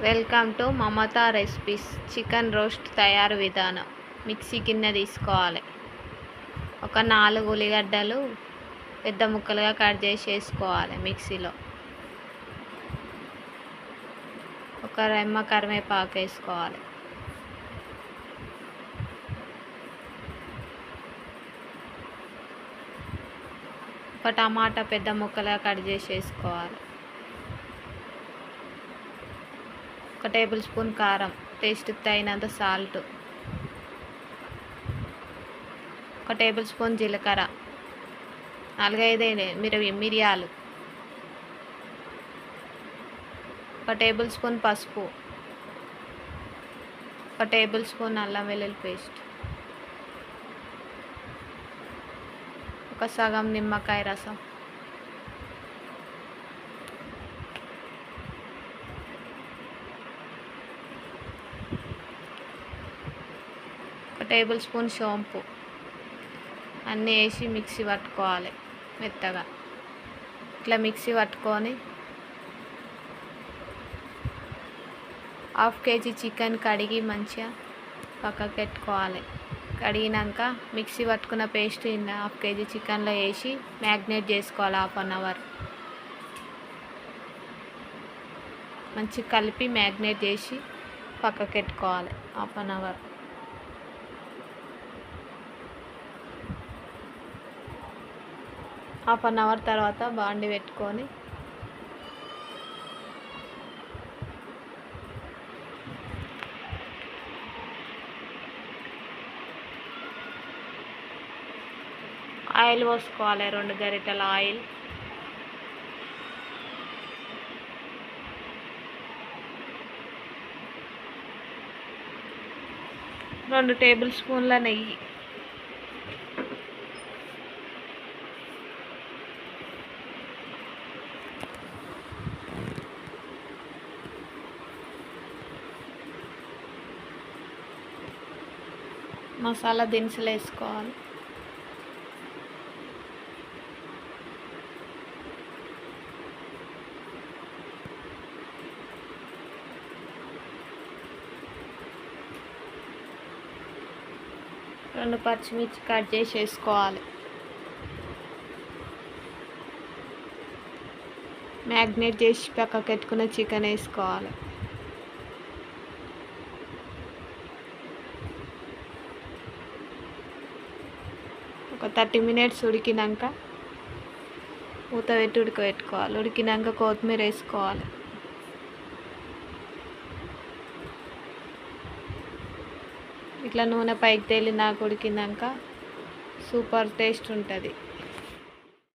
Welcome to Mamata recipes. Chicken roast తయారు విధానం. Mixie గిన్నె తీసుకోవాలి. ఒక 4 ఉల్లిగడ్డలు పెద్ద ముక్కలుగా కట్ చేసి వేసుకోవాలి మిక్సీలో. ఒక రెమ్మ కరివేపాకు వేసుకోవాలి. ఒక టమాటా పెద్ద ముక్కలుగా కట్ చేసి వేసుకోవాలి. 1 టేబుల్ స్పూన్ కారం, టేస్ట్కి తగినంత సాల్ట్, 1 టేబుల్ స్పూన్ జీలకర్ర, 4-5 మిరియాలు, 1 టేబుల్ స్పూన్ పసుపు, 1 టేబుల్ స్పూన్ అల్లం వెల్లుల్లి పేస్ట్, ఒక సగం నిమ్మకాయ రసం, ఒక టేబుల్ స్పూన్ సోంపు అన్నీ వేసి మిక్సీ పట్టుకోవాలి మెత్తగా. ఇట్లా మిక్సీ పట్టుకొని 1/2 కేజీ చికెన్ కడిగి మంచిగా పక్కకు పెట్టుకోవాలి. కడిగినాక మిక్సీ పట్టుకున్న పేస్ట్ 1/2 కేజీ చికెన్లో వేసి మ్యాగ్నేట్ చేసుకోవాలి 1/2 అవర్. మంచిగా కలిపి మ్యాగ్నేట్ చేసి పక్కకు పెట్టుకోవాలి 1/2 అవర్. హాఫ్ అన్ అవర్ తర్వాత బాండి పెట్టుకొని ఆయిల్ పోసుకోవాలి. 2 గరిటెల ఆయిల్. రెండు టేబుల్ స్పూన్ల నెయ్యి. మసాలా దినుసులు వేసుకోవాలి. రెండు పచ్చిమిర్చి కట్ చేసి వేసుకోవాలి. మ్యాగ్నేట్ చేసి పక్కకు పెట్టుకున్న చికెన్ వేసుకోవాలి. ఒక 30 మినిట్స్ ఉడికినాక మూత పెట్టి ఉడకబెట్టుకోవాలి. ఉడికినాక కొత్తిమీర వేసుకోవాలి. ఇట్లా నూనె పైకి తేలినాక ఉడికినాక సూపర్ టేస్ట్ ఉంటుంది.